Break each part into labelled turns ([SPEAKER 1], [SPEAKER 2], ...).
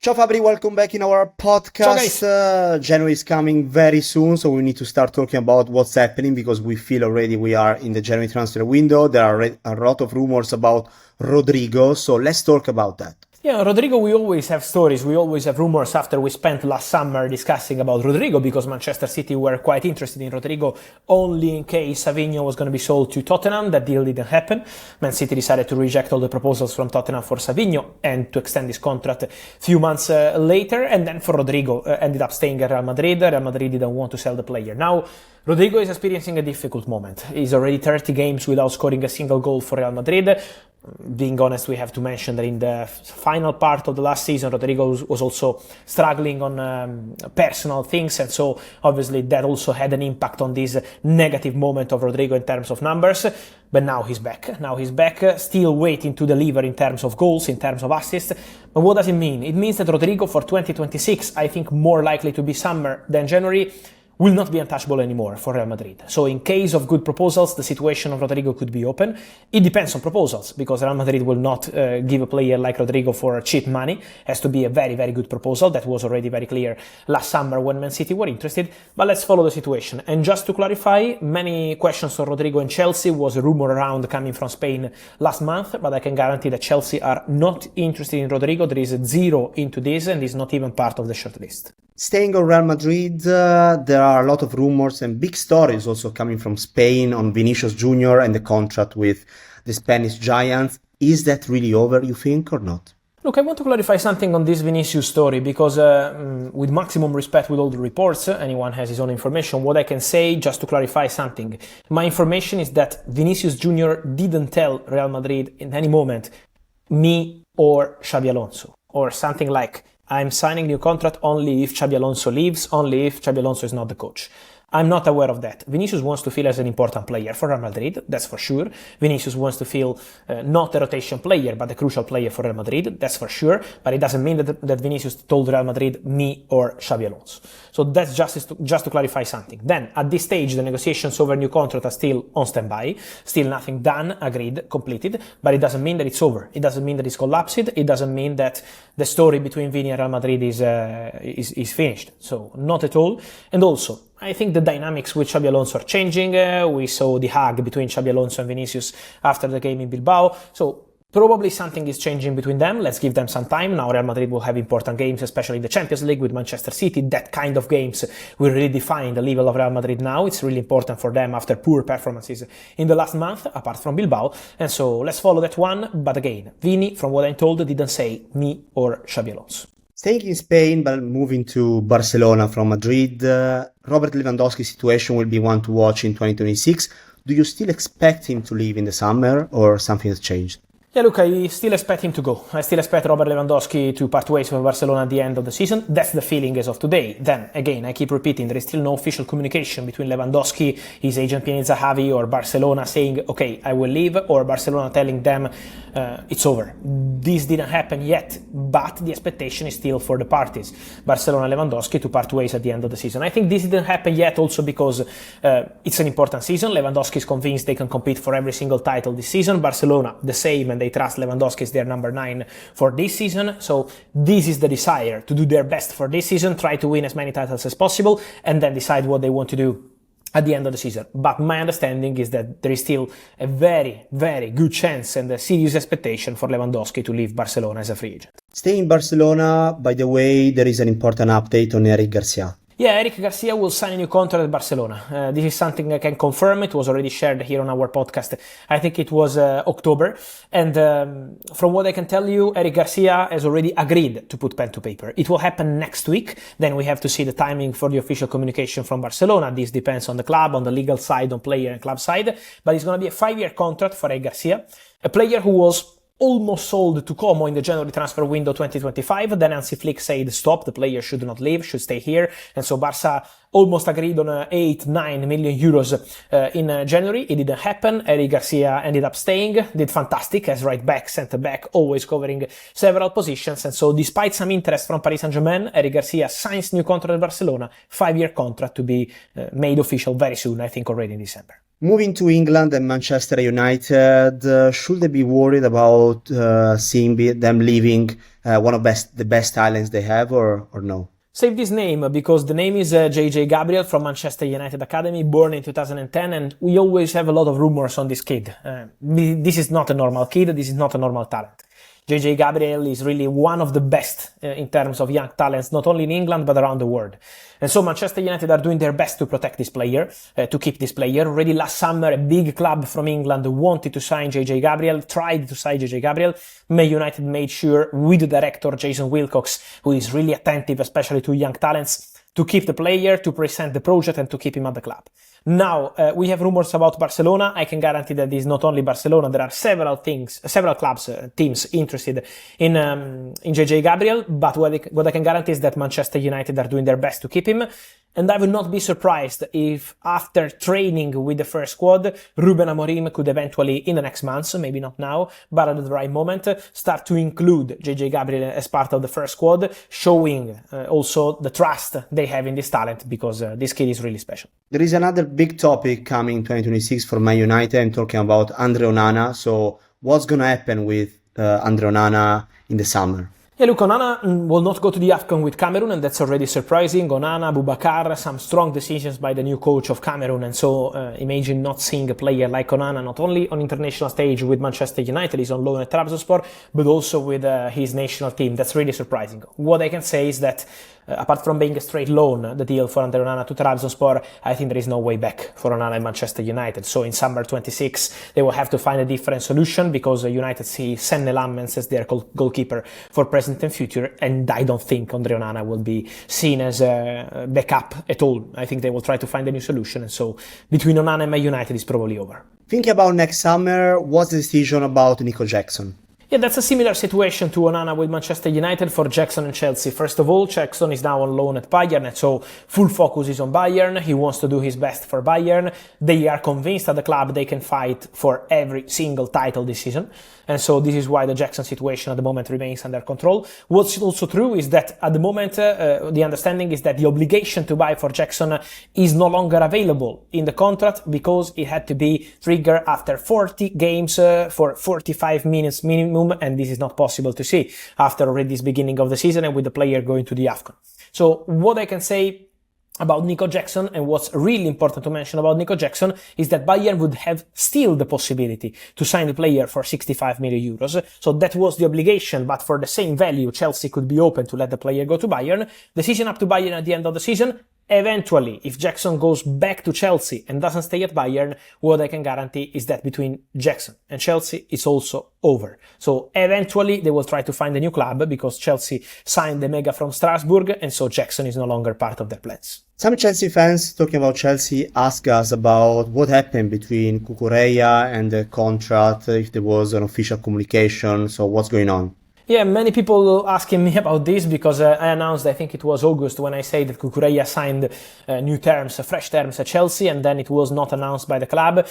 [SPEAKER 1] Ciao Fabri, welcome back in our
[SPEAKER 2] Ciao guys.
[SPEAKER 1] podcast. January is coming very soon, so we need to start talking about what's happening because we feel already we are in the January transfer window. There are a lot of rumors about Rodrygo, so let's talk about that.
[SPEAKER 2] Yeah, Rodrygo, we always have stories, we always have rumors after we spent last summer discussing about Rodrygo because Manchester City were quite interested in Rodrygo only in case Savinho was going to be sold to Tottenham. That deal didn't happen. Man City decided to reject all the proposals from Tottenham for Savinho and to extend his contract a few months later. And then for Rodrygo, ended up staying at Real Madrid. Real Madrid didn't want to sell the player. Now, Rodrygo is experiencing a difficult moment. He's already 30 games without scoring a single goal for Real Madrid. Being honest, we have to mention that in the final part of the last season, Rodrygo was also struggling on personal things, and so obviously that also had an impact on this negative moment of Rodrygo in terms of numbers. But now he's back. Still waiting to deliver in terms of goals, in terms of assists. But what does it mean? It means that Rodrygo for 2026, I think more likely to be summer than January, will not be untouchable anymore for Real Madrid. So in case of good proposals, the situation of Rodrygo could be open. It depends on proposals, because Real Madrid will not give a player like Rodrygo for cheap money. It has to be a very, very good proposal. That was already very clear last summer when Man City were interested. But let's follow the situation. And just to clarify, many questions on Rodrygo and Chelsea was a rumor around coming from Spain last month, but I can guarantee that Chelsea are not interested in Rodrygo. There is a zero into this, and is not even part of the shortlist.
[SPEAKER 1] Staying on Real Madrid, there are a lot of rumors and big stories also coming from Spain on Vinicius Jr. and the contract with the Spanish giants. Is that really over, you think, or not?
[SPEAKER 2] Look, I want to clarify something on this Vinicius story because with maximum respect with all the reports, anyone has his own information. What I can say, just to clarify something, my information is that Vinicius Jr. didn't tell Real Madrid in any moment, me or Xabi Alonso, or something like, I'm signing new contract only if Xabi Alonso leaves, only if Xabi Alonso is not the coach. I'm not aware of that. Vinicius wants to feel as an important player for Real Madrid, that's for sure. Vinicius wants to feel not a rotation player, but a crucial player for Real Madrid, that's for sure. But it doesn't mean that Vinicius told Real Madrid, me or Xabi Alonso. So that's just to clarify something. Then, at this stage, the negotiations over new contract are still on standby, still nothing done, agreed, completed, but it doesn't mean that it's over. It doesn't mean that it's collapsed. It doesn't mean that the story between Vini and Real Madrid is finished. So, not at all. And also, I think the dynamics with Xabi Alonso are changing. We saw the hug between Xabi Alonso and Vinicius after the game in Bilbao. So probably something is changing between them. Let's give them some time. Now Real Madrid will have important games, especially in the Champions League with Manchester City. That kind of games will really define the level of Real Madrid now. It's really important for them after poor performances in the last month, apart from Bilbao. And so let's follow that one. But again, Vini, from what I'm told, didn't say me or Xabi Alonso.
[SPEAKER 1] Staying in Spain, but moving to Barcelona from Madrid, Robert Lewandowski's situation will be one to watch in 2026. Do you still expect him to leave in the summer, or something has changed?
[SPEAKER 2] Yeah, look, I still expect him to go. I still expect Robert Lewandowski to part ways with Barcelona at the end of the season. That's the feeling as of today. Then, again, I keep repeating, there is still no official communication between Lewandowski, his agent Pienier Zahavi, or Barcelona saying, okay, I will leave, or Barcelona telling them it's over. This didn't happen yet, but the expectation is still for the parties, Barcelona and Lewandowski, to part ways at the end of the season. I think this didn't happen yet also because it's an important season. Lewandowski is convinced they can compete for every single title this season. Barcelona, the same, and they trust Lewandowski as their number 9 for this season. So this is the desire, to do their best for this season, try to win as many titles as possible, and then decide what they want to do at the end of the season. But my understanding is that there is still a very, very good chance and a serious expectation for Lewandowski to leave Barcelona as a free agent.
[SPEAKER 1] Staying in Barcelona, by the way, there is an important update on Eric Garcia.
[SPEAKER 2] Yeah, Eric Garcia will sign a new contract at Barcelona. This is something I can confirm. It was already shared here on our podcast. I think it was October. And from what I can tell you, Eric Garcia has already agreed to put pen to paper. It will happen next week. Then we have to see the timing for the official communication from Barcelona. This depends on the club, on the legal side, on player and club side. But it's going to be a 5-year contract for Eric Garcia, a player who was almost sold to Como in the January transfer window 2025. Then Hansi Flick said, stop, the player should not leave, should stay here. And so Barca almost agreed on 8-9 million euros in January. It didn't happen. Eric Garcia ended up staying, did fantastic as right back, centre back, always covering several positions. And so despite some interest from Paris Saint-Germain, Eric Garcia signs new contract at Barcelona, 5-year contract to be made official very soon, I think already in December.
[SPEAKER 1] Moving to England and Manchester United, should they be worried about seeing them leaving one of the best talents they have, or no?
[SPEAKER 2] Save this name because the name is JJ Gabriel from Manchester United Academy, born in 2010, and we always have a lot of rumors on this kid. This is not a normal kid, this is not a normal talent. JJ Gabriel is really one of the best in terms of young talents, not only in England but around the world. And so Manchester United are doing their best to protect this player, to keep this player. Already last summer, a big club from England wanted to sign JJ Gabriel, tried to sign JJ Gabriel. Man United made sure with the director Jason Wilcox, who is really attentive, especially to young talents, to keep the player, to present the project and to keep him at the club. Now, we have rumors about Barcelona. I can guarantee that it's not only Barcelona. There are several clubs, teams interested in JJ Gabriel, but what I can guarantee is that Manchester United are doing their best to keep him. And I will not be surprised if after training with the first squad, Ruben Amorim could eventually, in the next months, maybe not now, but at the right moment, start to include JJ Gabriel as part of the first squad, showing also the trust they have in this talent, because this kid is really special.
[SPEAKER 1] There is another big topic coming in 2026 for Man United. I'm talking about Andre Onana. So what's going to happen with Andre Onana in the summer?
[SPEAKER 2] Yeah, look, Onana will not go to the AFCON with Cameroon, and that's already surprising. Onana, Boubacar, some strong decisions by the new coach of Cameroon, and so imagine not seeing a player like Onana, not only on international stage with Manchester United, he's on loan at Trabzonspor, but also with his national team. That's really surprising. What I can say is that apart from being a straight loan, the deal for Andre Onana to Trabzonspor, I think there is no way back for Onana in Manchester United. So in summer 26, they will have to find a different solution, because United see Senne Lammens as their goalkeeper for present and future, and I don't think Andre Onana will be seen as a backup at all. I think they will try to find a new solution, and so between Onana and Man United is probably over.
[SPEAKER 1] Thinking about next summer, what's the decision about Nicolas Jackson?
[SPEAKER 2] Yeah, that's a similar situation to Onana with Manchester United for Jackson and Chelsea. First of all, Jackson is now on loan at Bayern, and so full focus is on Bayern. He wants to do his best for Bayern. They are convinced at the club they can fight for every single title this season. And so this is why the Jackson situation at the moment remains under control. What's also true is that at the moment, the understanding is that the obligation to buy for Jackson is no longer available in the contract, because it had to be triggered after 40 games for 45 minutes minimum, and this is not possible to see after already this beginning of the season and with the player going to the AFCON. So what I can say about Nico Jackson, and what's really important to mention about Nico Jackson, is that Bayern would have still the possibility to sign the player for 65 million euros. So that was the obligation, but for the same value, Chelsea could be open to let the player go to Bayern. Decision up to Bayern at the end of the season. Eventually, if Jackson goes back to Chelsea and doesn't stay at Bayern, what I can guarantee is that between Jackson and Chelsea, it's also over. So eventually, they will try to find a new club, because Chelsea signed the mega from Strasbourg, and so Jackson is no longer part of their plans.
[SPEAKER 1] Some Chelsea fans, talking about Chelsea, ask us about what happened between Cucurella and the contract, if there was an official communication, so what's going on?
[SPEAKER 2] Yeah, many people asking me about this, because I announced, I think it was August, when I say that Cucurella signed new terms, fresh terms at Chelsea, and then it was not announced by the club.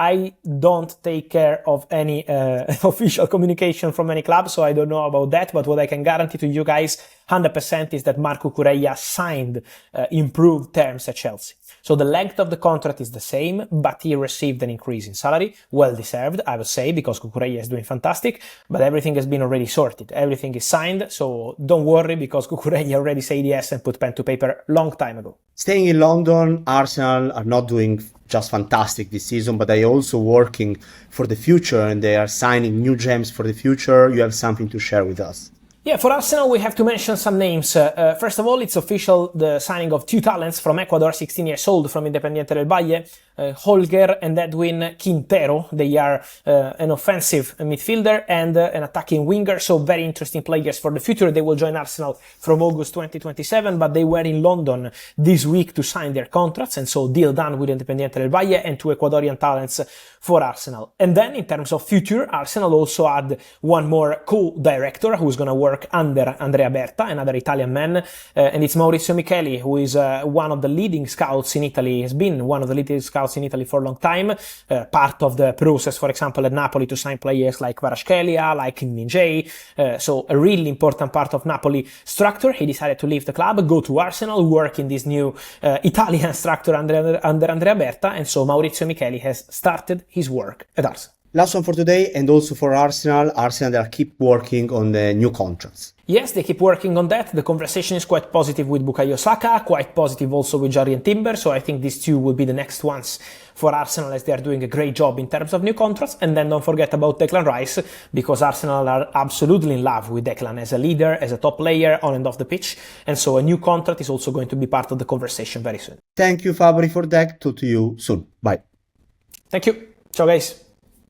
[SPEAKER 2] I don't take care of any official communication from any club, so I don't know about that. But what I can guarantee to you guys 100% is that Marc Cucurella signed improved terms at Chelsea. So the length of the contract is the same, but he received an increase in salary, well deserved, I would say, because Cucurella is doing fantastic, but everything has been already sorted. Everything is signed, so don't worry, because Cucurella already said yes and put pen to paper long time ago.
[SPEAKER 1] Staying in London, Arsenal are not doing just fantastic this season, but they are also working for the future, and they are signing new gems for the future. You have something to share with us.
[SPEAKER 2] Yeah, for Arsenal, we have to mention some names. First of all, it's official, the signing of two talents from Ecuador, 16 years old, from Independiente del Valle, Holger and Edwin Quintero. They are an offensive midfielder and an attacking winger, so very interesting players for the future. They will join Arsenal from August 2027, but they were in London this week to sign their contracts, and so deal done with Independiente del Valle and two Ecuadorian talents for Arsenal. And then in terms of future, Arsenal also had one more co-director who's going to work under Andrea Berta, another Italian man, and it's Maurizio Micheli, who is one of the leading scouts in Italy, has been one of the leading scouts scouts in Italy for a long time, part of the process, for example, at Napoli to sign players like Kvaratskhelia, like Min-jae, so a really important part of Napoli structure. He decided to leave the club, go to Arsenal, work in this new Italian structure under Andrea Berta, and so Maurizio Micheli has started his work at Arsenal.
[SPEAKER 1] Last one for today, and also for Arsenal. Arsenal, they keep working on the new contracts.
[SPEAKER 2] Yes, they keep working on that. The conversation is quite positive with Bukayo Saka, quite positive also with Jarian Timber, so I think these two will be the next ones for Arsenal, as they are doing a great job in terms of new contracts. And then don't forget about Declan Rice, because Arsenal are absolutely in love with Declan as a leader, as a top player on and off the pitch, and so a new contract is also going to be part of the conversation very soon.
[SPEAKER 1] Thank you, Fabri, for that. Talk to you soon. Bye.
[SPEAKER 2] Thank you. Ciao guys.